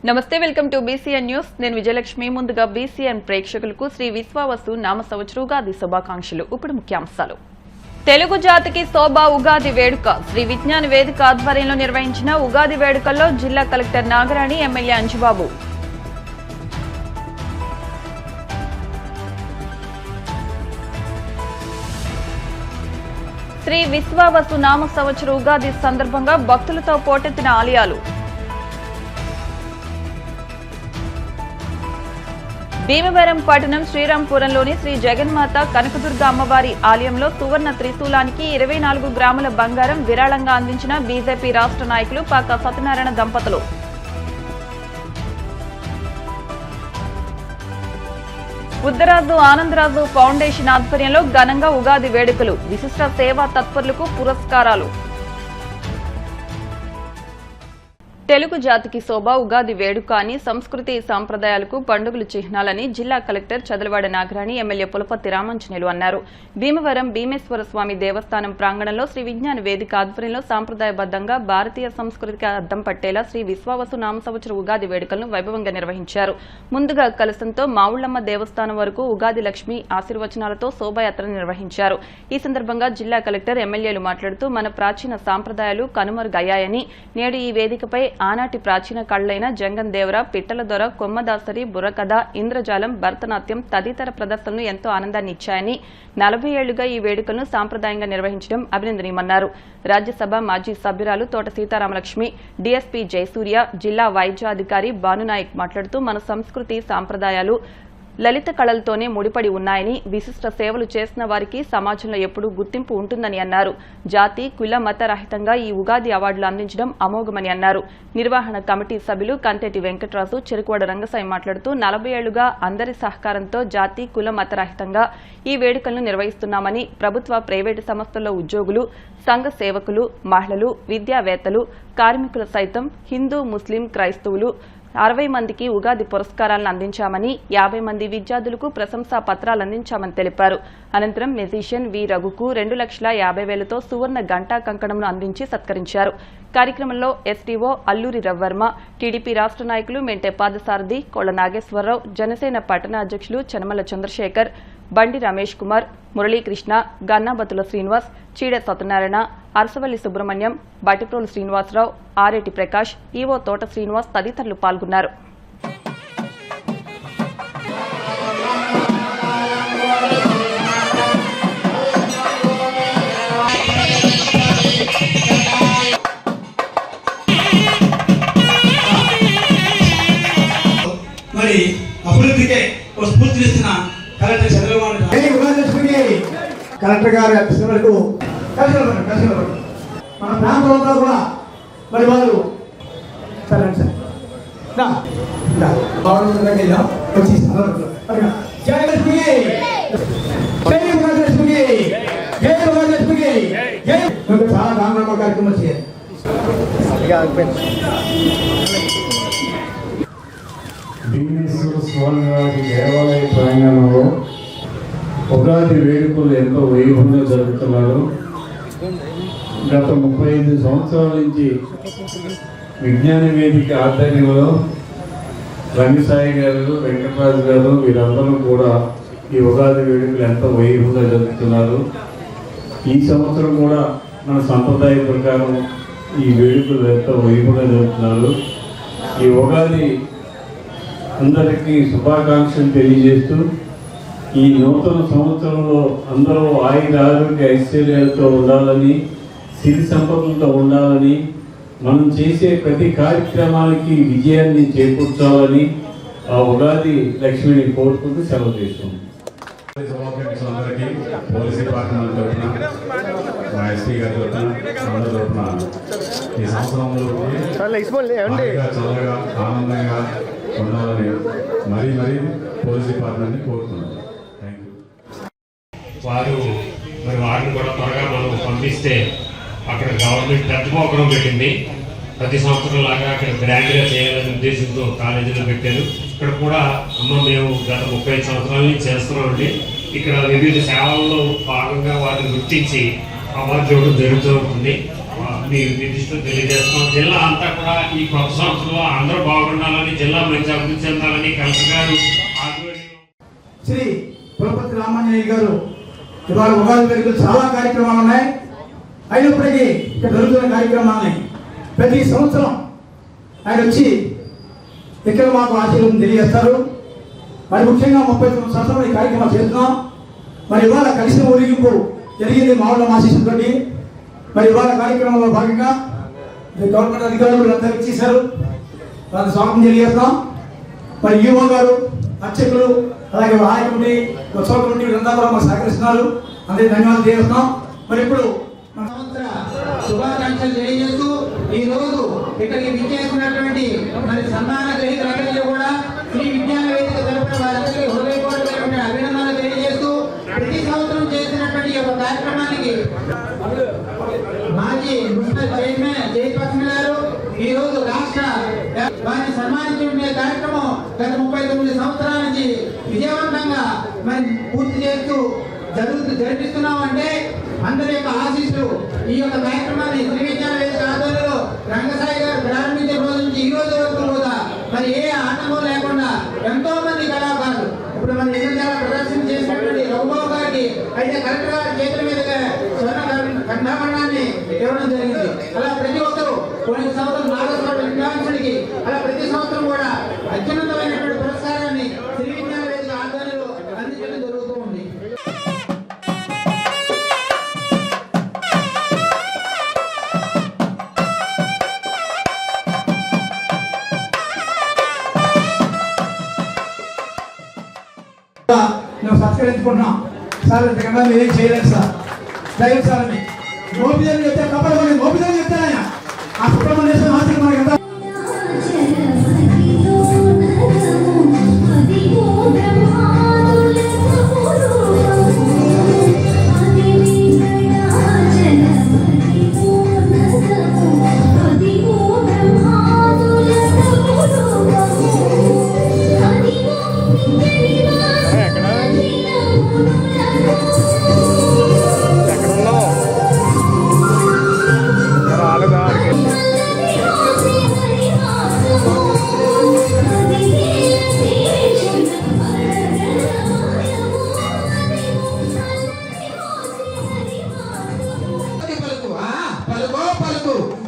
నమస్తే, welcome to BCN news. నేను విజయలక్ష్మి. ముందుగా బీసీఎన్ ప్రేక్షకులకు శ్రీ విశ్వావసు నామ సంవత్సర ఉగాది శుభాకాంక్షలు. ఇప్పుడు ముఖ్యాంశాలు. తెలుగు జాతికి శోభ ఉగాది వేడుక. శ్రీ విజ్ఞాన వేదిక ఆధ్వర్యంలో నిర్వహించిన ఉగాది వేడుకల్లో జిల్లా కలెక్టర్ నాగరాణి, ఎమ్మెల్యే అంజుబాబు. శ్రీ విశ్వావసు నామ సంవత్సర ఉగాది సందర్భంగా భక్తులతో పోటెత్తిన ఆలయాలు. భీమవరం పట్టణం శ్రీరాంపురంలోని శ్రీ జగన్మాత కనకదుర్గ అమ్మవారి ఆలయంలో సువర్ణ త్రిశూలానికి 24 గ్రాముల బంగారం విరాళంగా అందించిన బీజేపీ రాష్ట్ర నాయకులు పాక సత్యనారాయణ దంపతులు. బుద్ధరాజు ఆనందరాజు ఫౌండేషన్ ఆధ్వర్యంలో ఘనంగా ఉగాది వేడుకలు. విశిష్ట సేవా తత్పరులకు పురస్కారాలు. తెలుగు జాతికి శోభ ఉగాది వేడుక అని సంస్కృతి సంప్రదాయాలకు పండుగలు చిహ్నాలని జిల్లా కలెక్టర్ చదలవాడ నాగరాణి, ఎమ్మెల్యే పులపర్తి రామాంజనేయులు అన్నారు. భీమవరం భీమేశ్వర స్వామి దేవస్థానం ప్రాంగణంలో శ్రీ విజ్ఞాన వేదిక ఆధ్వర్యంలో సాంప్రదాయబద్దంగా భారతీయ సంస్కృతికి అద్దం పట్టేలా శ్రీ విశ్వావసు నామ సంవత్సర ఉగాది వేడుకలను వైభవంగా నిర్వహించారు. ముందుగా కలశంతో మావుళ్లమ్మ దేవస్థానం వరకు ఉగాది లక్ష్మి ఆశీర్వచనాలతో శోభాయాత్ర నిర్వహించారు. ఈ సందర్భంగా జిల్లా కలెక్టర్, ఎమ్మెల్యేలు మాట్లాడుతూ మన ప్రాచీన సాంప్రదాయాలు కనుమరుగయ్యాయని, నేడు ఈ వేదికపై ఆనాటి ప్రాచీన కళలైన జంగం దేవర, పిట్టల దొర, కొమ్మదాసరి, బుర్రకథ, ఇంద్రజాలం, భరతనాట్యం తదితర ప్రదర్శనలు ఎంతో ఆనందాన్ని ఇచ్చాయని, 40 ఏళ్లుగా ఈ వేడుకలను సాంప్రదాయంగా నిర్వహించడం అభినందనీయమన్నారు. రాజ్యసభ మాజీ సభ్యురాలు తోట సీతారామలక్ష్మి, డీఎస్పీ జయసూర్య, జిల్లా వైద్యాధికారి భానునాయక్ మాట్లాడుతూ మన సంస్కృతి సాంప్రదాయాలు లలిత కళలతోనే ముడిపడి ఉన్నాయని, విశిష్ట సేవలు చేసిన వారికి సమాజంలో ఎప్పుడూ గుర్తింపు ఉంటుందని అన్నారు. జాతి, కుల, మత రహితంగా ఈ ఉగాది అవార్డులు అందించడం అమోఘమని అన్నారు. నిర్వహణ కమిటీ సభ్యులు కంతేటి వెంకటరాజు, చెరుకువాడ రంగసాయి మాట్లాడుతూ 40 ఏళ్లుగా అందరి సహకారంతో జాతి, కుల, మత రహితంగా ఈ వేడుకలను నిర్వహిస్తున్నామని, ప్రభుత్వ, ప్రైవేటు సంస్థల్లో ఉద్యోగులు, సంఘ సేవకులు, మహిళలు, విద్యావేత్తలు, కార్మికులు సైతం హిందూ, ముస్లిం, క్రైస్తవులు 60 మందికి ఉగాది పురస్కారాలను అందించామని, 50 మంది విద్యార్థులకు ప్రశంసా పత్రాలు అందించామని తెలిపారు. అనంతరం మెజిషియన్ వి రఘుకు 2,50,000తో సువర్ణ గంటా కంకణంను అందించి సత్కరించారు. కార్యక్రమంలో ఎస్టీఓ అల్లూరి రవివర్మ, టీడీపీ రాష్ట్ర నాయకులు మెంటే పాదసారథి, కోళ్ల నాగేశ్వరరావు, జనసేన పట్టణ అధ్యక్షులు చనమల చంద్రశేఖర్, బండి రమేష్ కుమార్, మురళీకృష్ణ, గన్నాబతుల శ్రీనివాస్, చీడె సత్యనారాయణ, అరసవల్లి సుబ్రహ్మణ్యం, బటిప్రోలు శ్రీనివాసరావు, ఆరేటి ప్రకాష్, ఈవో తోట శ్రీనివాస్ తదితరులు పాల్గొన్నారు. మరి అభివృద్ధికే స్ఫూర్తినిస్తున్న కలెక్టర్ చంద్రబాబు కలెక్టర్ గారు వరకు మన ప్రాంతంలో కూడా మరి వాళ్ళు సరే సార్ వచ్చి చాలా రామరామ కార్యక్రమం చేయాలి. భీమేశ్వర స్వామివారి దేవాలయ ప్రాంగణంలో ఉగాది వేడుకలు ఎంతో వైభవంగా జరుపుతున్నారు. గత 35 సంవత్సరాల నుంచి విజ్ఞాన వేదిక ఆధ్వర్యంలో రంగసాయి గారు, వెంకటరాజు గారు వీరందరూ కూడా ఈ ఉగాది వేడుకలు ఎంతో వైభవంగా జరుపుతున్నారు. ఈ సంవత్సరం కూడా మన సంప్రదాయ ప్రకారం ఈ వేడుకలు ఎంతో వైభవంగా జరుపుతున్నారు. ఈ ఉగాది అందరికీ శుభాకాంక్షలు తెలియజేస్తూ, ఈ నూతన సంవత్సరంలో అందరూ ఆయుర ఆరోగ్య ఐశ్వర్యాలతో ఉండాలని, సిరి సంపదలతో ఉండాలని, మనం చేసే ప్రతి కార్యక్రమానికి విజయాన్ని చేకూర్చాలని ఆ ఉగాది లక్ష్మిని కోరుకుంటూ సెలవు చేస్తున్నాం. అందరికీ పోలీస్ డిపార్ట్మెంట్ తరఫున, మా ఎస్పీ గారి తరఫున, అందరి తరఫున ఈ సంవత్సరంలో చల్లగా ఆనందంగా ఉండాలని మరీ పోలీస్ డిపార్ట్మెంట్ని కోరుతున్నాను. Thank you. వారిని కూడా త్వరగా మనం పంపిస్తే అక్కడ గవర్నమెంట్ పెద్ద ప్రోగ్రాం పెట్టింది. ప్రతి సంవత్సరం లాగా అక్కడ గ్రాండ్గా చేయాలనే ఉద్దేశంతో కాలేజీలో పెట్టారు. ఇక్కడ కూడా మేము గత 35 సంవత్సరాల నుంచి చేస్తున్నామండి. ఇక్కడ వివిధ సేవల్లో భాగంగా వారిని గుర్తించి అవార్డు ఇవ్వడం జరుగుతూ ఉంటుంది. మీ దృష్టిలో తెలియజేస్తున్నాం. జిల్లా అంతా కూడా ఈ కొత్త సంవత్సరంలో అందరూ బాగుండాలని, జిల్లా మంచి అభివృద్ధి చెందాలని కలెక్టర్ గారు ఆధ్వర్యంలో శ్రీ పులపతి రామాంజనేయ గారు ఇవాళ ఉగాది వేడుకలు చాలా కార్యక్రమాలు ఉన్నాయి. అయినప్పటికీ ఇక్కడ జరుగుతున్న కార్యక్రమాలని ప్రతి సంవత్సరం ఆయన వచ్చి ఇక్కడ మాకు ఆశీర్వాదం తెలియజేస్తారు. మరి ముఖ్యంగా 39 సంవత్సరాలు ఈ కార్యక్రమాలు చేస్తున్నాం. మరి ఇవాళ కలిసి ఊరేగింపు జరిగింది మామూలు ఆశీస్సులతోటి. మరి ఇవాళ కార్యక్రమంలో భాగంగా గవర్నమెంట్ అధికారులు అంతా ఇచ్చేశారు, వాళ్ళకి స్వాగతం తెలియజేస్తాం. మరి ఈఓ గారు, అర్చకులు, అలాగే ఆయ కమిటీ, ఉత్సవ కమిటీ వీళ్ళంతా కూడా మాకు సహకరిస్తున్నారు. అందరికీ ధన్యవాదాలు తెలియజేస్తున్నాం. మరి ఇప్పుడు శుభాకాంక్షలు తెలియజేస్తూ ఈ రోజు ఇక్కడికి విచ్చేసినటువంటి మరి సన్మాన గ్రహీతలందరికీ కూడా శ్రీ విజ్ఞాన వేదిక తరపున వారందరికీ హృదయపూర్వకమైనటువంటి అభినందనలు తెలియజేస్తూ ప్రతి సంవత్సరం చేసినటువంటి ఈ యొక్క కార్యక్రమానికి మాజీ మున్సిపల్ చైర్మన్ జయలక్ష్మి గారు ఈ రోజు రాష్ట్ర వారిని సన్మానించుకునే కార్యక్రమం గత 39 సంవత్సరాల నుంచి విజయవంతంగా మరి పూర్తి చేస్తూ జరిపిస్తున్నామంటే అందరి యొక్క ఆశీస్సులు ఈ యొక్క కార్యక్రమాన్ని శ్రీ విజ్ఞాన వేదిక ఆధ్వర్యంలో రంగసాయి గారు ప్రారంభించిన రోజు నుంచి ఈ రోజు వరకు కూడా మరి ఏ ఆటంకం లేకుండా ఎంతో మంది కళాకారులు ఇప్పుడు మన ఇంద్రజాల ప్రదర్శన చేసినటువంటి రఘుబాబు గారికి అయితే కలెక్టర్ గారి చేతుల మీదుగా స్వర్ణ కంఠాభరణాన్ని ఇవ్వడం జరిగింది. అలా ప్రతి ఒక్కరూ కొన్ని సంవత్సరం నాగస్వామి విద్వాంసుడికి అలా ప్రతి సంవత్సరం కూడా అత్యున్నతమైనటువంటి పురస్కారాన్ని శ్రీ విజ్ఞాన వేదిక ఆధ్వర్యంలో అందించడం జరుగుతూ ఉంది. మేము సత్కరించుకుంటున్నాం సార్. ఇంతకన్నా మీరేం చేయలేదు సార్, దైవ సార్ అని గోపిదని చెప్తే కప్పలమని గోపిదని చెప్తాను ఆయన. ఆ సుబ్రహ్మణ్యేశ్వర మాత్రం మనకి ఎంత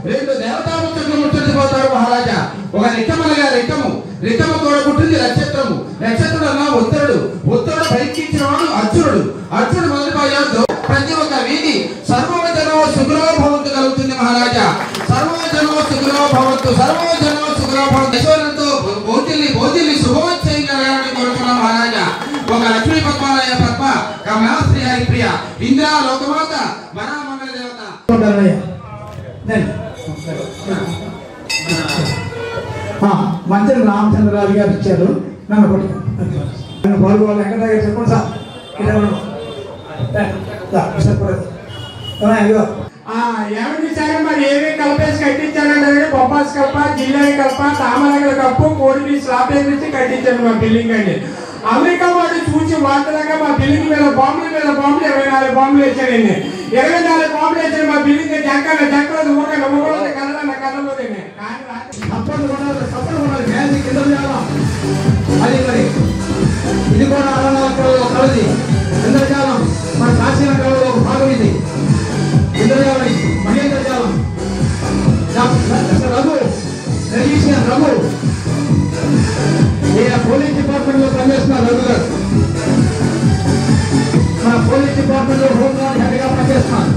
రెండు దేవతా ముచ్చట్లు ముచ్చటిపోతారు మహారాజా. ఒక రికమనగా రికము తోడ పుట్టింది నక్షత్రము, నక్షత్రుడు అన్న ఉత్తరుడు, ఉత్తరుడు పైకించిన వాడు అర్జునుడు, అర్జునుడు మొదలుపోయాడు. ప్రతి ఒక్క వీధి సర్వజనో సుఖలో భవంతు కలుగుతుంది మహారాజా. సర్వజనో సుఖలో భవంతు, సర్వజనో సుఖలో భవంతు. యశోరంతో భోజిల్ని శుభోచ్చయం కలగాలని కోరుకున్నాం మహారాజా. ఒక లక్ష్మీ పద్మాలయ పద్మ కమలాశ్రీ హరిప్రియ ఇంద్రా లోకమాత వరామంగళ దేవత మంత్రి రామచంద్రరావు గారు ఇచ్చారు. నన్ను పట్టుకోండి పాల్గొవాలి. ఎక్కడ దగ్గర చెప్పండి సార్. ఏమిటి సార్ మరి ఏమేమి కలిపేసి కట్టించారంటే బొబ్బాస్ కప్ప, జిల్లాయి కప్ప, తామరగల కప్పు, కోడిని స్లాబ్ వేసి కట్టించారు మా బిల్డింగ్ అండి. అమెరికా వాడు చూసి వార్తలాగా మా బిల్డింగ్ మీద బాంబులు 24 బాంబులు వేసాడండి. 24 బాంబులు వేసాడు మా బిల్డింగ్. జంకలు ఊరగా కథలోనే అది మరి ఇది కూడా అరణాలలో కలది. ఇంద్రజాలం మన ప్రాచీన కళలో ఒక భాగం ఇది. ఇంద్రజాలం, మహేంద్రజాలం, రఘు రఘు పోలీస్ డిపార్ట్మెంట్ లో పనిచేస్తున్నారు. రఘు గారు మన పోలీస్ డిపార్ట్మెంట్ లో హోంగార్డ్ హెడ్గా పనిచేస్తున్నారు.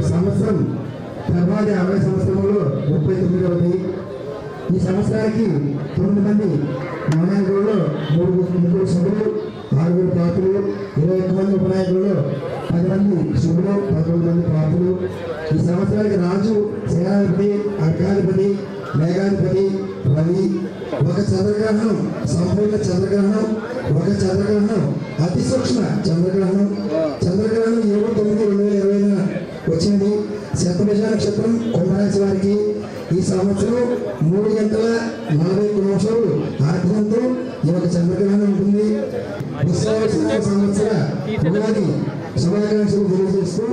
సంవత్సరం తర్వాత 50 సంవత్సరంలో 39వ ఈ సంవత్సరానికి 9 మంది నాయకులలో 3 సభ్యులు 6 పాత్రులు 21 మంది ఉపనాయకులలో 10 మంది శుభులు 11 మంది పాత్రులు. ఈ సంవత్సరానికి రాజు, సేనాధిపతి, అర్కాధిపతి, మేఘాధిపతి, రవి, ఒక చంద్రగ్రహణం, సంపూర్ణ చంద్రగ్రహణం, ఒక చంద్రగ్రహణం, అతి సూక్ష్మ చంద్రగ్రహణం. చంద్రగ్రహణం 7/9/2020 వచ్చింది. శతభిష నక్షత్రం కుంభరాశి వారికి ఈ సంవత్సరం 3:41 ఆర్ధంతో ఈ యొక్క చంద్రగ్రహణం ఉంటుంది. సంవత్సర ఉగాది శుభాకాంక్షలు తెలియజేస్తూ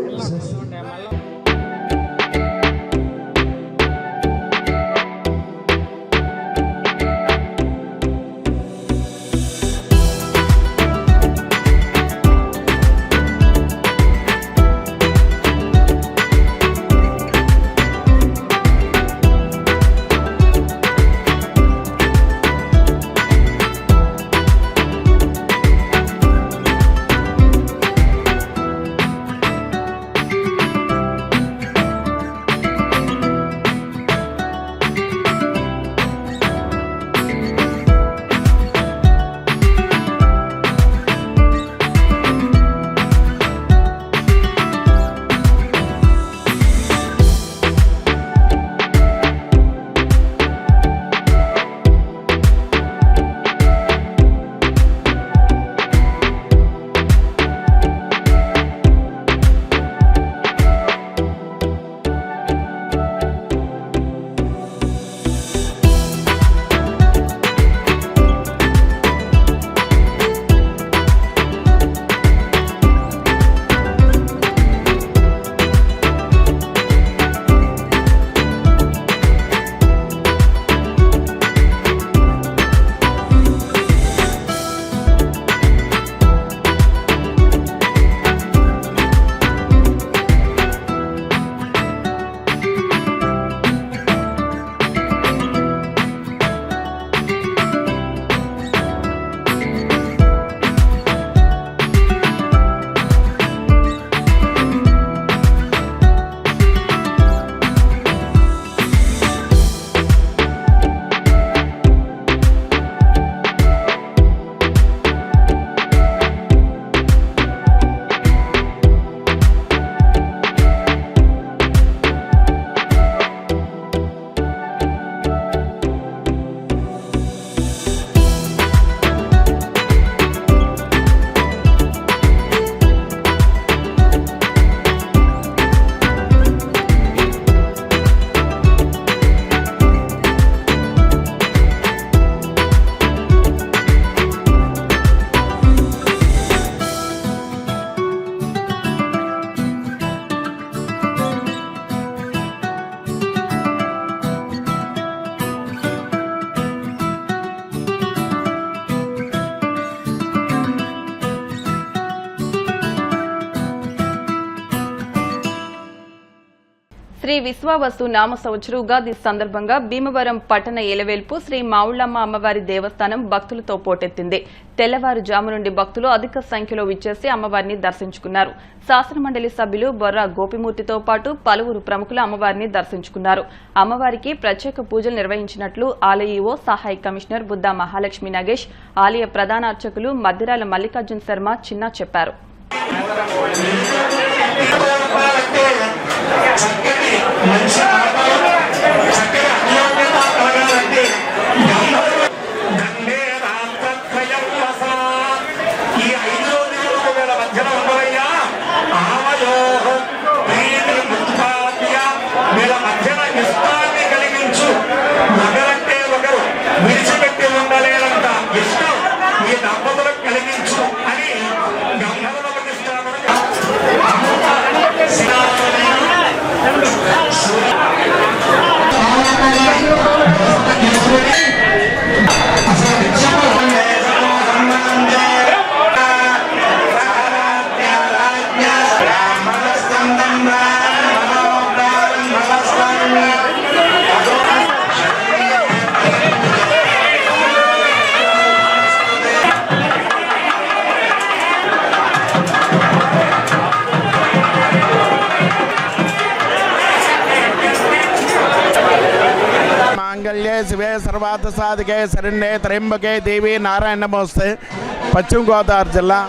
శ్రీ విశ్వావసు నామ సంవత్సరం ఉగాది సందర్భంగా భీమవరం పట్టణ ఏలవేల్పు శ్రీ మావుళ్లమ్మ అమ్మవారి దేవస్థానం భక్తులతో పోటెత్తింది. తెల్లవారుజాము నుండి భక్తులు అధిక సంఖ్యలో విచ్చేసి అమ్మవారిని దర్శించుకున్నారు. శాసనమండలి సభ్యులు బొర్రా గోపిమూర్తితో పాటు పలువురు ప్రముఖులు అమ్మవారిని దర్శించుకున్నారు. అమ్మవారికి ప్రత్యేక పూజలు నిర్వహించినట్లు ఆలయ ఈవో సహాయ కమిషనర్ బుద్దా మహాలక్ష్మి నాగేష్, ఆలయ ప్రధాన అర్చకులు మద్దిరాల మల్లికార్జున శర్మ చిన్న చెప్పారు. శివే సర్వార్థ సాధికే శరణ్యే త్రయంబకే దేవి నారాయణ నమస్తే. పశ్చిమ గోదావరి జిల్లా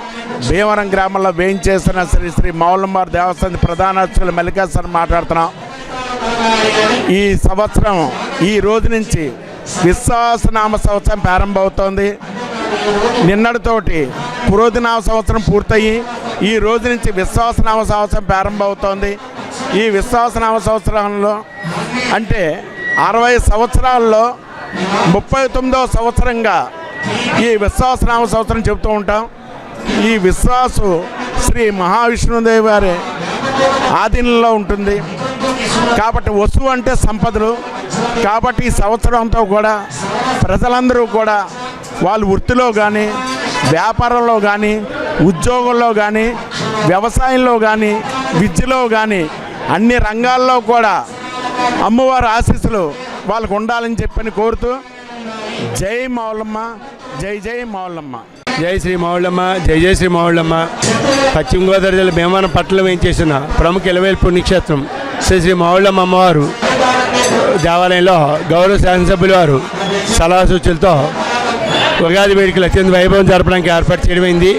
భీమవరం గ్రామంలో వేయించేసిన శ్రీ శ్రీ మౌలమ్మార్ దేవస్థానం ప్రధాన అర్చకులు మల్లికార్జున మాట్లాడుతున్నాం. ఈ సంవత్సరం ఈ రోజు నుంచి విశ్వాసనామ సంవత్సరం ప్రారంభమవుతోంది. నిన్నటితోటి పురోధినామ సంవత్సరం పూర్తయి ఈ రోజు నుంచి విశ్వాసనామ సంవత్సరం ప్రారంభమవుతోంది. ఈ విశ్వాసనామ సంవత్సరంలో అంటే 60 సంవత్సరాల్లో 39వ సంవత్సరంగా ఈ విశ్వాసనామ సంవత్సరం చెబుతూ ఉంటాం. ఈ విశ్వాసు శ్రీ మహావిష్ణుదేవి వారి ఆధీనంలో ఉంటుంది కాబట్టి వస్తువు అంటే సంపదలు. కాబట్టి ఈ సంవత్సరం అంతా కూడా ప్రజలందరూ కూడా వాళ్ళు వృత్తిలో కానీ వ్యాపారంలో కానీ ఉద్యోగంలో కానీ వ్యవసాయంలో కానీ విద్యలో కానీ అన్ని రంగాల్లో కూడా అమ్మవారి ఆశీస్సులు వాళ్ళకు ఉండాలని చెప్పని కోరుతూ జై మౌలమ్మ, జై జై మౌలమ్మ. జై శ్రీ మౌళ్ళమ్మ, జై జై శ్రీ మౌళ్ళమ్మ. పశ్చిమ గోదావరి జిల్లా భీమవరం పట్టణంలో వేయించేసిన ప్రముఖ ఇలవేలు పుణ్యక్షేత్రం శ్రీ శ్రీ మౌళ్ళమ్మ అమ్మవారు దేవాలయంలో గౌరవ శాసనసభ్యుల వారు సలహా సూచనలతో ఉగాది వేడుకలు అత్యంత వైభవం జరపడానికి ఏర్పాటు చేయడమైంది.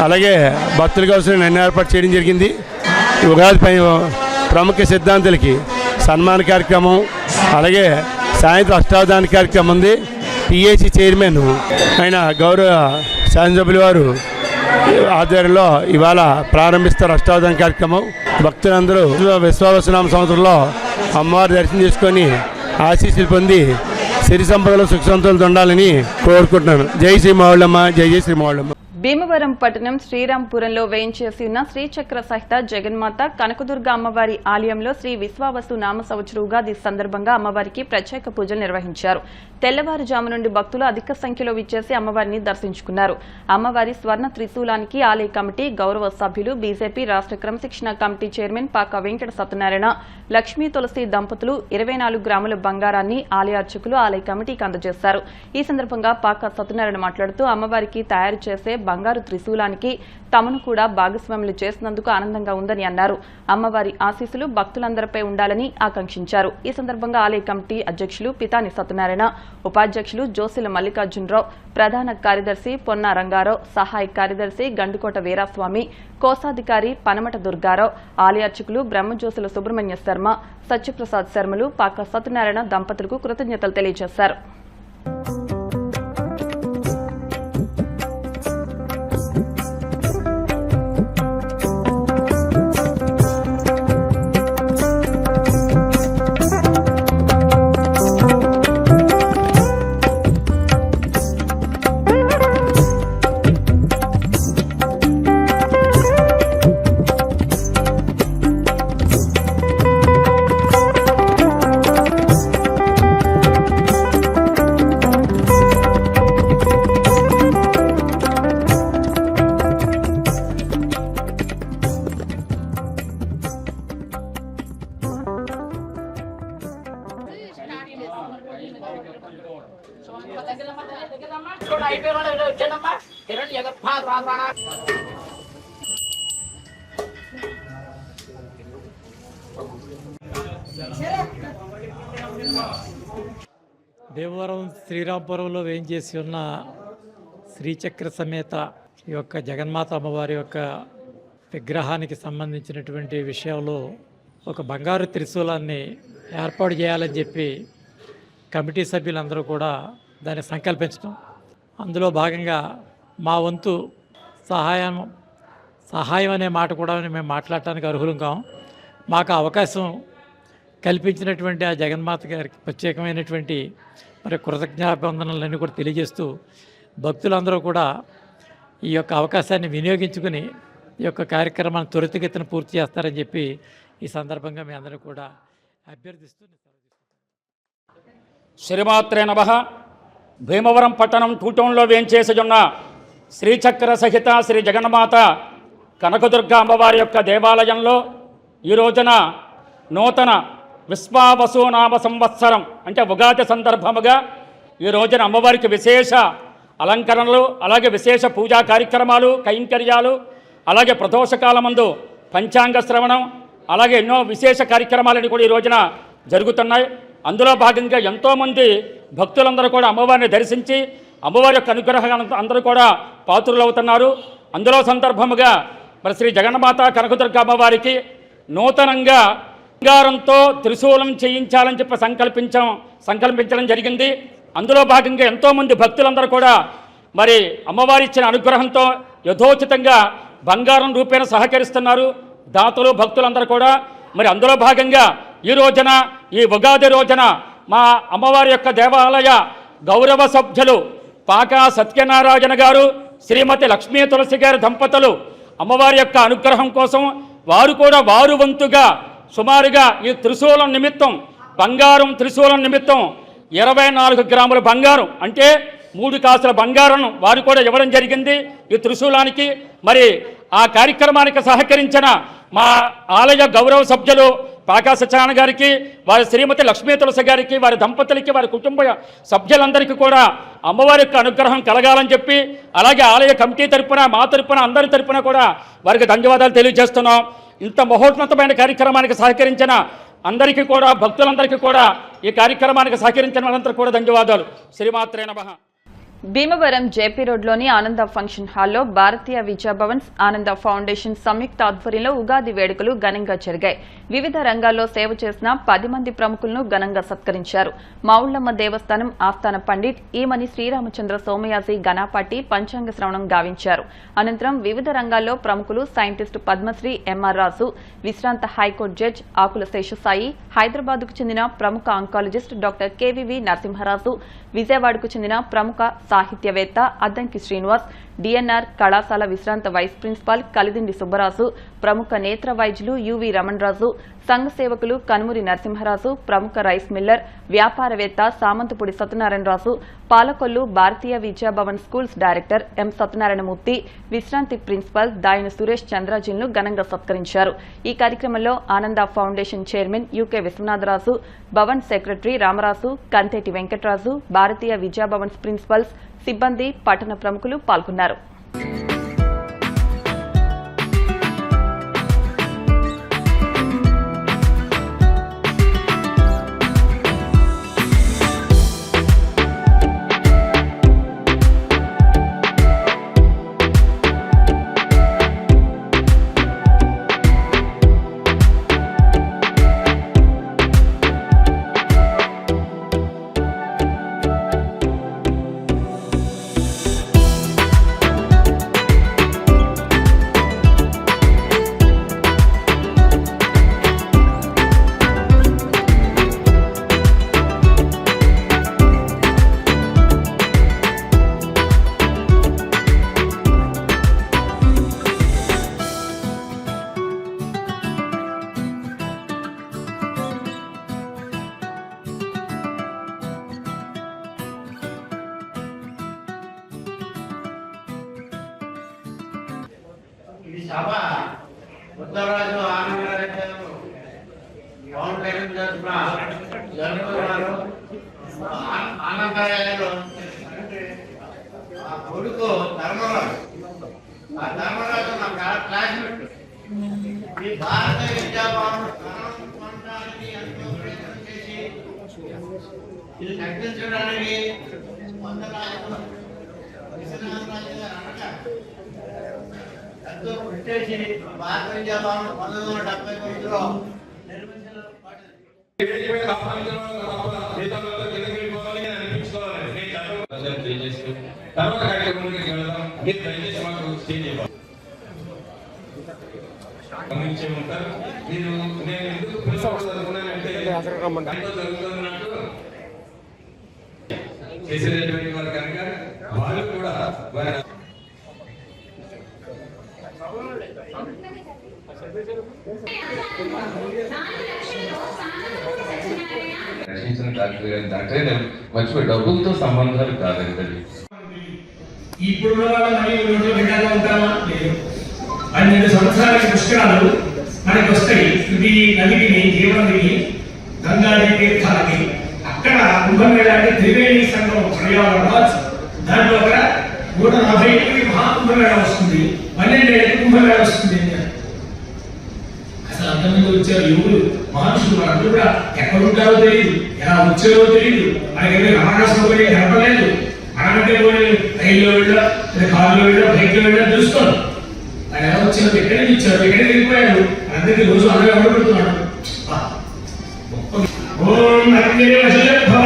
అలాగే భక్తుల కోసం అన్ని ఏర్పాటు చేయడం జరిగింది. ఉగాది ప్రముఖ సిద్ధాంతులకి సన్మాన కార్యక్రమం, అలాగే సాయంత్రం అష్టావధాన కార్యక్రమం ఉంది. పిఏసి చైర్మన్ ఆయన గౌరవ శాసనసభ్యుల వారు ఆధ్వర్యంలో ఇవాళ ప్రారంభిస్తారు అష్టావధాన కార్యక్రమం. భక్తులందరూ విశ్వావసనామ సంవత్సరంలో అమ్మవారి దర్శనం చేసుకొని ఆశీస్సులు పొంది సిరి సంపదలు సుఖ సంతోషాలతో ఉండాలని కోరుకుంటున్నాను. జై శ్రీ మౌళ్ళమ్మ, జై జై శ్రీ మౌళ్ళమ్మ. భీమవరం పట్టణం శ్రీరాంపురంలో వేయించేసి ఉన్న శ్రీచక్ర సహిత జగన్మాత కనకదుర్గ అమ్మవారి ఆలయంలో శ్రీ విశ్వావసు నామ సంవత్సర ఉగాది సందర్భంగా అమ్మవారికి ప్రత్యేక పూజలు నిర్వహించారు. తెల్లవారుజాము నుండి భక్తులు అధిక సంఖ్యలో విచ్చేసి అమ్మవారిని దర్శించుకున్నారు. అమ్మవారి స్వర్ణ త్రిశూలానికి ఆలయ కమిటీ గౌరవ సభ్యులు, బీజేపీ రాష్ట్ర క్రమశిక్షణ కమిటీ చైర్మన్ పాక వెంకట సత్యనారాయణ, లక్ష్మీ తులసి దంపతులు 24 గ్రాముల బంగారాన్ని ఆలయ అర్చకులు ఆలయ కమిటీకి అందజేశారు. ఈ సందర్భంగా పాక సత్యనారాయణ మాట్లాడుతూ అమ్మవారికి తయారు చేసే బంగారు త్రిశూలానికి తమను కూడా భాగస్వాములు చేసినందుకు ఆనందంగా ఉందని అన్నారు. అమ్మవారి ఆశీస్సులు భక్తులందరిపై ఉండాలని ఆకాంక్షించారు. ఈ సందర్భంగా ఆలయ కమిటీ అధ్యక్షులు పితాని సత్యనారాయణ, ఉపాధ్యక్షులు జోసిల మల్లికార్జునరావు, ప్రధాన కార్యదర్శి పొన్న రంగారావు, సహాయ కార్యదర్శి గండుకోట వీరాస్వామి, కోశాధికారి పనమట దుర్గారావు, ఆలయ అర్చకులు బ్రహ్మజోసుల సుబ్రహ్మణ్య శర్మ, సత్యప్రసాద్ శర్మలు పాక సత్యనారాయణ దంపతులకు కృతజ్ఞతలు తెలియజేశారు. భీమవరం శ్రీరాంపురంలో వేయించేసి ఉన్న శ్రీచక్ర సమేత ఈ యొక్క జగన్మాత అమ్మవారి యొక్క విగ్రహానికి సంబంధించినటువంటి విషయంలో ఒక బంగారు త్రిశూలాన్ని ఏర్పాటు చేయాలని చెప్పి కమిటీ సభ్యులందరూ కూడా దాన్ని సంకల్పించడం, అందులో భాగంగా మా వంతు సహాయం అనే మాట కూడా మేము మాట్లాడటానికి అర్హులం కాం. మాకు అవకాశం కల్పించినటువంటి ఆ జగన్మాత గారికి ప్రత్యేకమైనటువంటి మరి కృతజ్ఞాభివందనలన్నీ కూడా తెలియజేస్తూ భక్తులందరూ కూడా ఈ యొక్క అవకాశాన్ని వినియోగించుకుని ఈ యొక్క కార్యక్రమాన్ని త్వరితగతిన పూర్తి చేస్తారని చెప్పి ఈ సందర్భంగా మీ అందరూ కూడా అభ్యర్థిస్తూ శ్రీమాత్రే నమః. భీమవరం పట్టణం టూటౌన్లో వేంచేసున్న శ్రీచక్ర సహిత శ్రీ జగన్మాత కనకదుర్గ అమ్మవారి యొక్క దేవాలయంలో ఈ రోజున నూతన విశ్వావసునామ సంవత్సరం అంటే ఉగాది సందర్భముగా ఈ రోజున అమ్మవారికి విశేష అలంకరణలు, అలాగే విశేష పూజా కార్యక్రమాలు, కైంకర్యాలు, అలాగే ప్రదోషకాలమందు పంచాంగ శ్రవణం, అలాగే ఎన్నో విశేష కార్యక్రమాలని కూడా ఈ రోజున జరుగుతున్నాయి. అందులో భాగంగా ఎంతోమంది భక్తులందరూ కూడా అమ్మవారిని దర్శించి అమ్మవారి యొక్క అనుగ్రహం అందరూ కూడా పాత్రులు అవుతున్నారు. అందులో సందర్భముగా మరి శ్రీ జగన్మాత కనకదుర్గ అమ్మవారికి నూతనంగా బంగారంతో త్రిశూలం చేయించాలని చెప్పి సంకల్పించడం జరిగింది. అందులో భాగంగా ఎంతోమంది భక్తులందరూ కూడా మరి అమ్మవారి ఇచ్చిన అనుగ్రహంతో యథోచితంగా బంగారం రూపేణ సహకరిస్తున్నారు దాతలు భక్తులందరూ కూడా. మరి అందులో భాగంగా ఈ రోజున ఈ ఉగాది రోజున మా అమ్మవారి యొక్క దేవాలయ గౌరవ సభ్యులు పాకా సత్యనారాయణ గారు, శ్రీమతి లక్ష్మీ తులసి గారి దంపతులు అమ్మవారి యొక్క అనుగ్రహం కోసం వారు వంతుగా సుమారుగా ఈ త్రిశూలం నిమిత్తం త్రిశూలం నిమిత్తం 24 గ్రాముల బంగారం అంటే 3 కాసుల బంగారం వారు కూడా ఇవ్వడం జరిగింది ఈ త్రిశూలానికి. మరి ఆ కార్యక్రమానికి సహకరించిన మా ఆలయ గౌరవ సభ్యులు పాకా సత్యనారాయణ గారికి, వారి శ్రీమతి లక్ష్మీ తులసి గారికి, వారి దంపతులకి, వారి కుటుంబ సభ్యులందరికీ కూడా అమ్మవారి యొక్క అనుగ్రహం కలగాలని చెప్పి, అలాగే ఆలయ కమిటీ తరపున మా తరపున అందరి తరపున కూడా వారికి ధన్యవాదాలు తెలియజేస్తున్నాం. ఇంత మహోన్నతమైన కార్యక్రమానికి సహకరించిన అందరికీ కూడా భక్తులందరికీ కూడా ఈ కార్యక్రమానికి సహకరించిన వాళ్ళందరికీ కూడా ధన్యవాదాలు. శ్రీమాత్రే నమః. భీమవరం జేపీ రోడ్లోని ఆనంద ఫంక్షన్ హాల్లో భారతీయ విద్యాభవన్స్ ఆనంద ఫౌండేషన్ సంయుక్త ఆధ్వర్యంలో ఉగాది వేడుకలు ఘనంగా జరిగాయి. వివిధ రంగాల్లో సేవ చేసిన 10 మంది ప్రముఖులను ఘనంగా సత్కరించారు. మావుళ్లమ్మ దేవస్థానం ఆస్థాన పండిట్ ఈమని శ్రీరామచంద్ర సోమయాజి ఘనాపాటి పంచాంగ శ్రవణం గావించారు. అనంతరం వివిధ రంగాల్లో ప్రముఖులు సైంటిస్టు పద్మశ్రీ ఎంఆర్ రాజు, విశ్రాంత హైకోర్టు జడ్జ్ ఆకుల శేషసాయి, హైదరాబాద్కు చెందిన ప్రముఖ ఆంకాలజిస్ట్ డాక్టర్ కెవివి నరసింహరాజు, విజయవాడకు చెందిన ప్రముఖ సాహిత్యవేత్త అద్దంకి శ్రీనివాస్, డిఎన్ఆర్ కళాశాల విశ్రాంత వైస్ ప్రిన్సిపాల్ కలిదిండి సుబ్బరాజు, ప్రముఖ నేత్ర వైద్యులు యువి రమణరాజు, సంఘ సేవకులు కనుమూరి నరసింహరాజు, ప్రముఖ రైస్ మిల్లర్ వ్యాపారవేత్త Samantapudi Satyanarayanaraju, Palakollu Bharatiya Vidyabhavan schools director M Satyanarayanamurthy, విశ్రాంతి ప్రిన్సిపాల్ దాయన సురేష్ చంద్రాజీలను ఘనంగా సత్కరించారు. ఈ కార్యక్రమంలో Ananda foundation chairman UK Vishwanatharaju, Bhavan secretary Ramaraju, Kanteti Venkataraju, Bharatiya Vidyabhavan's principals, సిబ్బంది, పట్టణ ప్రముఖులు పాల్గొన్నారు. ఈ సభ ఉత్తరాజు ఆనందరాజు ఫౌండేషన్ తరఫున జరుగుతున్నారు. ఆనందరాజు ఆ కొడుకు ధర్మరాజు, ఆ ధర్మరాజు నా క్లాస్మేట్. ఈ భారత విద్యాభవన్ పొందడానికి ఎంతో ప్రయత్నం చేసి ఇది కట్టించడానికి విశ్వనాథరాజు గారు అనగా ఎంతో కృషి భారత విద్యాభవన్ 1979లో నిర్మించిన చేసేటటువంటి వారు కనుక వాళ్ళు కూడా రక్షించిన డాక్టర్ మర్చిపోయి డబ్బులతో సంబంధాలు కాదండి. ఇప్పుడు ఉంటామా లేదు. 12 సంవత్సరాలకి పుష్కరాలు మనకి వస్తాయి. ఇది నదికి జీవనదికి గంగాది తీర్థాలకి అక్కడ కుంభమేళ అంటే త్రివేణి సంఘం పర్యావరణ దాంట్లో అక్కడ 140 మహాకుంభమేళ వస్తుంది, 12 కుంభమేళ వస్తుంది. అసలు ఎంతమంది వచ్చారు, యువకులు, మనుషులు, వాళ్ళందరూ కూడా ఎక్కడ ఉంటారో తెలియదు, ఎలా వచ్చారో తెలియదు, మనకి రవాణా సౌకర్యం కనపలేదు. మనకంటే రైల్లో వెళ్ళా, కారులో వెళ్ళా, బైక్లో వెళ్ళా తెలుసుకోండి. ఆయన ఎలా వచ్చారు, ఎక్కడి నుంచి ఇచ్చారు, ఎక్కడికి వెళ్ళిపోయారు, అందరికీ రోజు అందరూ ఎవరు పెడుతున్నాడు. ఓం భవ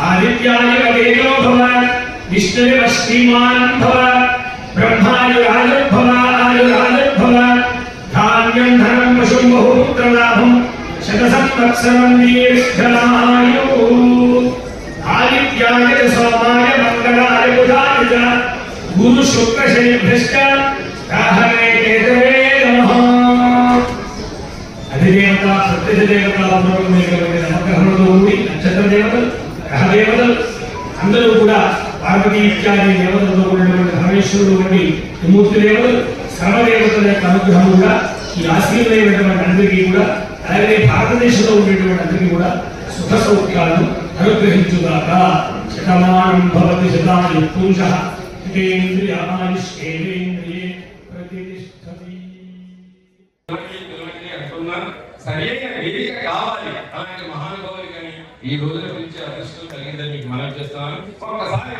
ఆదిత్యాయ వదేదో భవ విష్ణువ శ్రీమాన్ భవ బ్రహ్మాయ రాజభవ ఆయురాజభవ ధాన్యం ధనం పశుం బహుపుత్రలాభం శతసంవత్సరం దీర్ఘాయు ఆదిత్యాయ సోమాయ మంగళాయ బుధాయ చ గురు శుక్ర శనిభ్యశ్చ రాహవే కేతవే నమః. అధిదేవత ప్రత్యక్ష దేవత నవగ్రహములతో ఉండి నక్షత్ర దేవతలు, గ్రహ దేవతలు అందరూ కూడా పార్వతీ ఇత్యాది దేవతలతో కూడినటువంటి పరమేశ్వరుడు వంటి విమూర్తి దేవతలు, సర్వదేవతల యొక్క అనుగ్రహం కూడా ఈ ఆశ్రయమైనటువంటి అందరికీ కూడా, అలాగే భారతదేశంలో ఉండేటువంటి అందరికీ కూడా సుఖ సౌఖ్యాలను అనుగ్రహించుగాక. శతమానం భవతి శతాని పురుషః హితేంద్రియాయుష్యేంద్రియే ప్రతిష్టతి. సరైన వేదిక కావాలి. అలాంటి మహానుభావులు కానీ ఈ రోజున పిలిచే అదృష్టం కలిగిందని మీకు మనం చేస్తున్నాను. ఒక్కసారి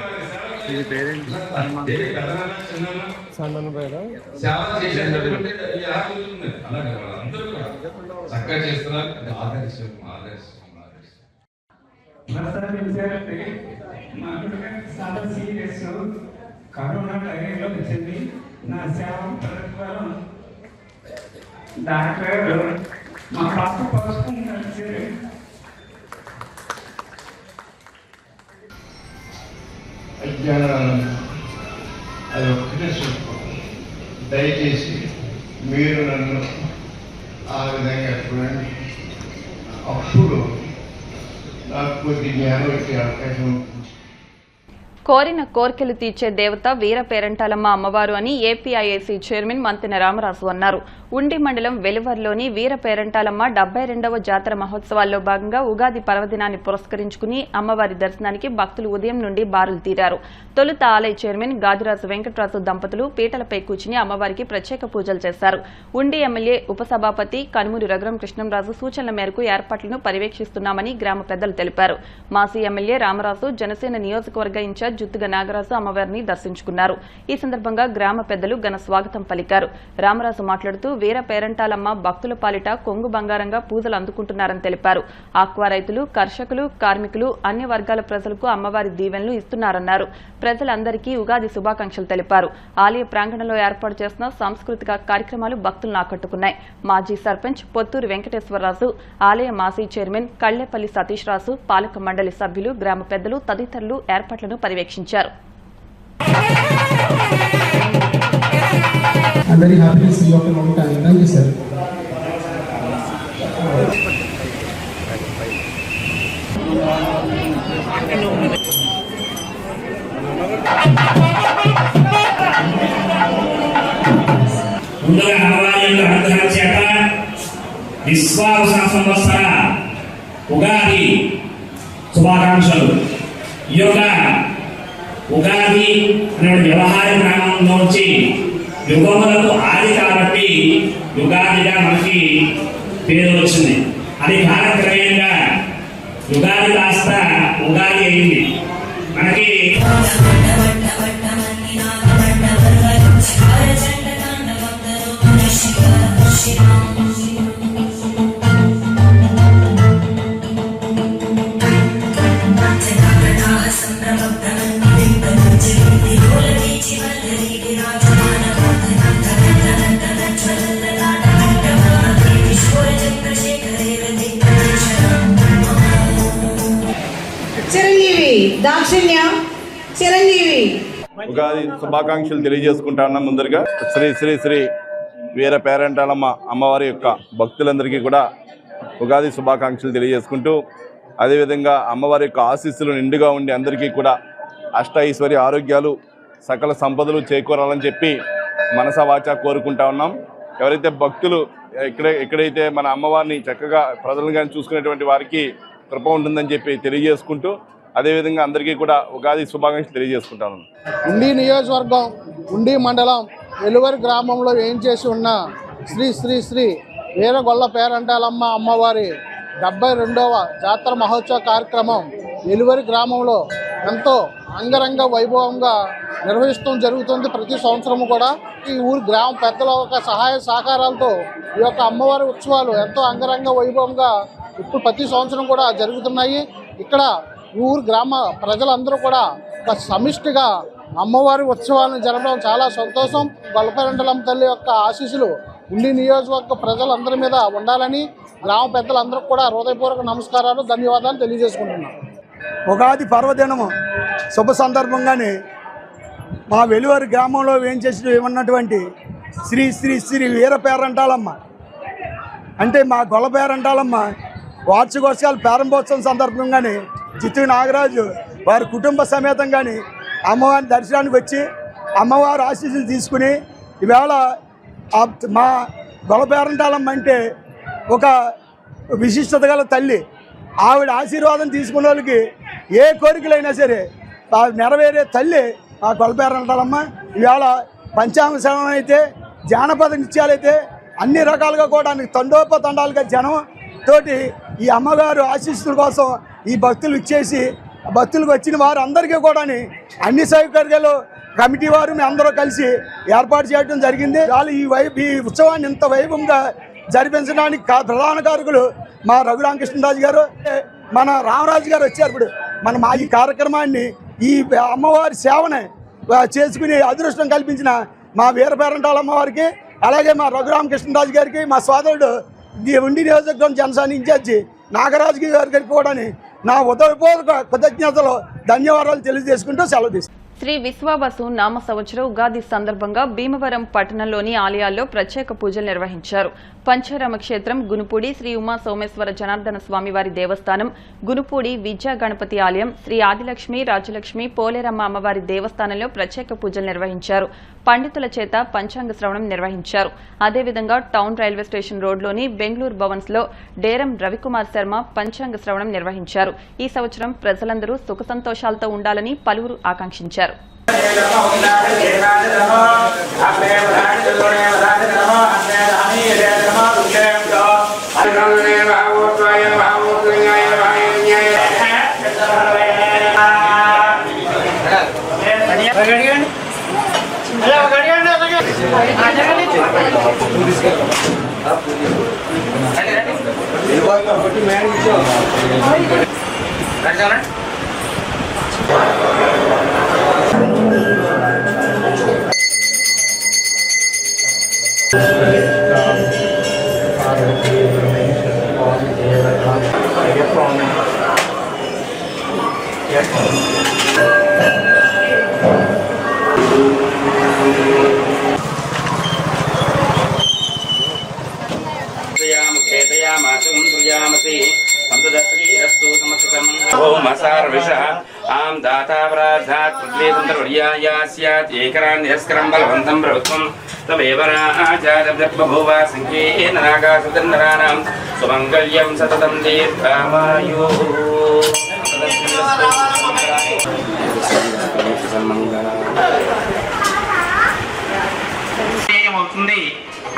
సేవ చేసేటటువంటి ఎలా కుదురుతుంది? అలాగే అందరూ చక్కగా చేస్తున్నారు. అది ఆదర్శం ఆదర్శం ఆదర్శం. కరోనా టైంలో వచ్చింది. నా సేవ ప్రతిఫలం డాక్టర్ మా పాప పసుపు అజ్ఞానాలను అది ఒక్కటే చూసుకో. దయచేసి మీరు నన్ను ఆ విధంగా చూడండి. అప్పుడు నాకు కొద్ది జ్ఞానం వచ్చే అవకాశం ఉంటుంది. కోరిన కోర్కెలు తీర్చే దేవత వీర పేరంటాలమ్మ అమ్మవారు అని ఏపీఐఏసీ చైర్మన్ మంతెన రామరాజు అన్నారు. ఉండి మండలం వెలువర్లోని వీర పేరంటాలమ్మ 72వ జాతర మహోత్సవాల్లో భాగంగా ఉగాది పర్వదినాన్ని పురస్కరించుకుని అమ్మవారి దర్శనానికి భక్తులు ఉదయం నుండి బారులు తీరారు. తొలుత ఆలయ చైర్మన్ గాదిరాజు వెంకటరాజు దంపతులు పీటలపై కూర్చుని అమ్మవారికి ప్రత్యేక పూజలు చేశారు. ఉండి ఎమ్మెల్యే ఉపసభాపతి కనుమూరి రఘురాం కృష్ణంరాజు సూచనల మేరకు ఏర్పాట్లను పర్యవేక్షిస్తున్నామని గ్రామ పెద్దలు తెలిపారు. మాజీ ఎమ్మెల్యే రామరాజు జనసేన నియోజకవర్గ ఇన్ఛార్జ్ జుత్తుగ నాగరాజు అమ్మవారిని దర్శించుకున్నారు. ఈ సందర్భంగా గ్రామ పెద్దలు ఘన స్వాగతం పలికారు. రామరాజు మాట్లాడుతూ వీర పేరంటాలమ్మ భక్తుల పాలిట కొంగు బంగారంగా పూజలు అందుకుంటున్నారని తెలిపారు. ఆక్వా రైతులు, కర్షకులు, కార్మికులు అన్ని వర్గాల ప్రజలకు అమ్మవారి దీవెనలు ఇస్తున్నారన్నారు. ప్రజలందరికీ ఉగాది శుభాకాంక్షలు తెలిపారు. ఆలయ ప్రాంగణంలో ఏర్పాటు చేసిన సాంస్కృతిక కార్యక్రమాలు భక్తులను ఆకట్టుకున్నాయి. మాజీ సర్పంచ్ పొత్తూరు వెంకటేశ్వరరాజు, ఆలయ మాజీ చైర్మన్ కళ్లేపల్లి సతీష్ రాజు, పాలక మండలి సభ్యులు, గ్రామ పెద్దలు తదితరులు ఏర్పాట్లను పర్యవేక్షించారు. I'm very happy to see you after a long time. Thank you, sir. ముందుగా అమ్మవారి అనుగ్రహం చేత విశ్వావస సంవత్సర ఉగాది శుభాకాంక్షలు. ఈ యొక్క ఉగాది అనే వ్యవహార ప్రాంగణంలోంచి యుగములకు ఆది కాబట్టి యుగాదిగా మనకి పేరు వచ్చింది. అది కాలక్రమేణంగా యుగాది కాస్త ఉగాది అయింది. మనకి ఉగాది శుభాకాంక్షలు తెలియజేసుకుంటా ఉన్నాం. ముందరగా శ్రీ శ్రీ శ్రీ వీర పేరంటాలమ్మ అమ్మవారి యొక్క భక్తులందరికీ కూడా ఉగాది శుభాకాంక్షలు తెలియజేసుకుంటూ, అదేవిధంగా అమ్మవారి యొక్క ఆశీస్సులు నిండుగా ఉండి అందరికీ కూడా అష్ట ఐశ్వర్య ఆరోగ్యాలు సకల సంపదలు చేకూరాలని చెప్పి మనసా వాచా కోరుకుంటా ఉన్నాం. ఎవరైతే భక్తులు ఎక్కడైతే మన అమ్మవారిని చక్కగా ప్రజలను కానీ చూసుకునేటువంటి వారికి కృప ఉంటుందని చెప్పి తెలియజేసుకుంటూ, అదేవిధంగా అందరికీ కూడా ఉగాది శుభాకాంక్షలు తెలియజేసుకుంటాను. ఉండి నియోజకవర్గం ఉండి మండలం వెలువరి గ్రామంలో ఏం చేసి ఉన్న శ్రీ శ్రీ శ్రీ వీరగొల్ల పేరంటాలమ్మ అమ్మవారి 72వ జాతర మహోత్సవ కార్యక్రమం వెలువరి గ్రామంలో ఎంతో అంగరంగ వైభవంగా నిర్వహిస్తూ జరుగుతుంది. ప్రతి సంవత్సరం కూడా ఈ ఊరి గ్రామ పెద్దల యొక్క సహాయ సహకారాలతో ఈ యొక్క అమ్మవారి ఉత్సవాలు ఎంతో అంగరంగ వైభవంగా ఇప్పుడు ప్రతి సంవత్సరం కూడా జరుగుతున్నాయి. ఇక్కడ ఊరు గ్రామ ప్రజలందరూ కూడా ఒక సమిష్టిగా అమ్మవారి ఉత్సవాలను జరపడం చాలా సంతోషం. గొల్లపేరంటలమ్మ తల్లి యొక్క ఆశీస్సులు ఉండి నియోజకవర్గ ప్రజలందరి మీద ఉండాలని గ్రామ పెద్దలందరూ కూడా హృదయపూర్వక నమస్కారాలు, ధన్యవాదాలు తెలియజేసుకుంటున్నాను. ఉగాది పర్వదినము శుభ సందర్భంగానే మా వెలువరి గ్రామంలో వేయించేసి ఉన్నటువంటి శ్రీ శ్రీ శ్రీ వీర పేరంటాలమ్మ అంటే మా గొల్ల పేరంటాలమ్మ వార్షికోత్సవాల ప్రారంభోత్సవం సందర్భంగానే చిత్తూరు నాగరాజు వారి కుటుంబ సమేతంగానే అమ్మవారి దర్శనానికి వచ్చి అమ్మవారి ఆశీస్సులు తీసుకుని ఈవేళ మా గొల్ల పేరంటాలమ్మ అంటే ఒక విశిష్టత గల తల్లి. ఆవిడ ఆశీర్వాదం తీసుకున్న వాళ్ళకి ఏ కోరికలైనా సరే నెరవేరే తల్లి ఆ గొల్ల పేరంటాలమ్మ. ఈవేళ పంచాంగ శ్రవణం అయితే, జానపద నృత్యాలైతే అన్ని రకాలుగా కూడా తండోపతండాలుగా జనం తోటి ఈ అమ్మగారు ఆశీస్సుల కోసం ఈ భక్తులు ఇచ్చేసి భక్తులకు వచ్చిన వారు అందరికీ కూడా అన్ని సౌకర్యాలు కమిటీ వారు మేము అందరూ కలిసి ఏర్పాటు చేయడం జరిగింది. వాళ్ళు ఈ ఉత్సవాన్ని ఇంత వైభవంగా జరిపించడానికి ప్రధాన కారకులు మా రఘురామకృష్ణరాజు గారు, మన రామరాజు గారు వచ్చారు. ఇప్పుడు మా ఈ కార్యక్రమాన్ని ఈ అమ్మవారి సేవని చేసుకుని అదృష్టం కల్పించిన మా వీర పేరంటాలమ్మ వారికి, అలాగే మా రఘురామకృష్ణరాజు గారికి, మా సోదరుడు ఉండి నియోజకవర్గం జనసేన ఇన్ఛార్జి నాగరాజు గారికి కూడా నా ఉదయపూర్వక కృతజ్ఞతలు, ధన్యవాదాలు తెలియజేసుకుంటూ సెలవు తీసుకుంటాను. శ్రీ విశ్వావసు నామ సంవత్సర ఉగాది సందర్భంగా భీమవరం పట్టణంలోని ఆలయాల్లో ప్రత్యేక పూజలు నిర్వహించారు. పంచారామ క్షేత్రం గునుపూడి శ్రీ ఉమా సోమేశ్వర జనార్దన స్వామివారి దేవస్థానం, గునుపూడి విద్యా గణపతి ఆలయం, శ్రీ ఆదిలక్ష్మి రాజలక్ష్మి పోలేరమ్మ అమ్మవారి దేవస్థానంలో ప్రత్యేక పూజలు నిర్వహించారు. పండితుల చేత పంచాంగ శ్రవణం నిర్వహించారు. అదేవిధంగా టౌన్ రైల్వే స్టేషన్ రోడ్లోని బెంగళూరు భవన్స్ లో డేరం రవికుమార్ శర్మ పంచాంగ శ్రవణం నిర్వహించారు. ఈ సంవత్సరం ప్రజలందరూ సుఖ సంతోషాలతో ఉండాలని పలువురు ఆకాంక్షించారు.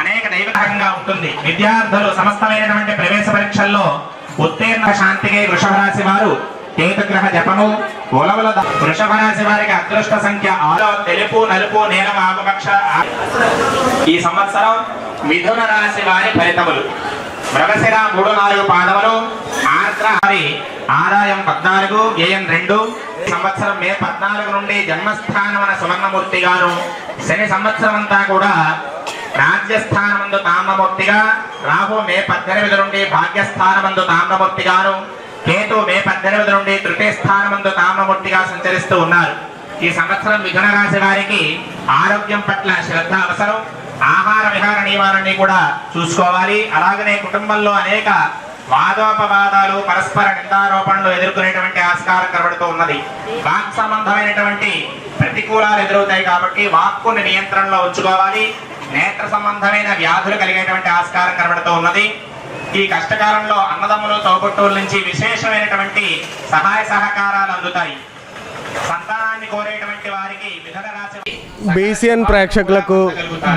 అనేక దైవకంగా ఉంటుంది. విద్యార్థులు సమస్తమైనటువంటి ప్రవేశ పరీక్షల్లో ఉత్తీర్ణ శాంతికి వృషభ రాశి వారు కేతుగ్రహ జపము ఉలవల వృషభ రాశి వారికి అదృష్ట సంఖ్య 6, తెలుపు నలుపు నీలం ఆకుపక్ష. ఈ సంవత్సరం మిథున రాశి వారి ఫలితములు: మృగశిర 3-4 పాదములు, ఆర్ద్ర ఆదాయం 14, వ్యయం 2. సంవత్సరం మే 14 నుండి జన్మస్థానమున సువర్ణమూర్తి గారు, శని సంవత్సరం అంతా కూడా రాజ్యస్థానమందు తామ్రమూర్తిగా, రాహు మే 18 నుండి భాగ్యస్థానమందు తామ్రమూర్తి గారు, కేతు మే 18 నుండి తృతీయ స్థానమందు తామ్రమూర్తిగా సంచరిస్తూ ఉన్నారు. ఈ సంవత్సరం మిథున రాశి వారికి ఆరోగ్యం పట్ల శ్రద్ధ అవసరం. ఆహార విహార నియమాలన్నీ కూడా చూసుకోవాలి. అలాగనే కుటుంబంలో అనేక వాదోపవాదాలు, పరస్పర నిందారోపణలు ఎదుర్కొనేటువంటి ఆస్కారం కనబడుతూ ఉన్నది. వాక్ సంబంధమైనటువంటి ప్రతికూలాలు ఎదురవుతాయి కాబట్టి వాక్కుని నియంత్రణలో ఉంచుకోవాలి. నేత్ర సంబంధమైన వ్యాధులు కలిగేటువంటి ఆస్కారం కనబడుతూ ఉన్నది. ఈ కష్టకాలంలో అన్నదమ్ములు, తోబుట్టువుల నుంచి విశేషమైనటువంటి సహాయ సహకారాలు అందుతాయి. సంతానాన్ని కోరేటువంటి వారికి మిథున రాశి బీసీఎన్ ప్రేక్షకులకు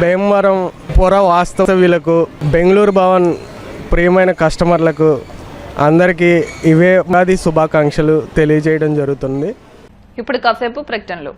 భీమవరం పుర వాస్తవ్యులకు, బెంగళూరు భవన్ ప్రియమైన కస్టమర్లకు అందరికీ ఇవే ఉగాది శుభాకాంక్షలు తెలియజేయడం జరుగుతుంది. ఇప్పుడు కాసేపు ప్రకటనలు.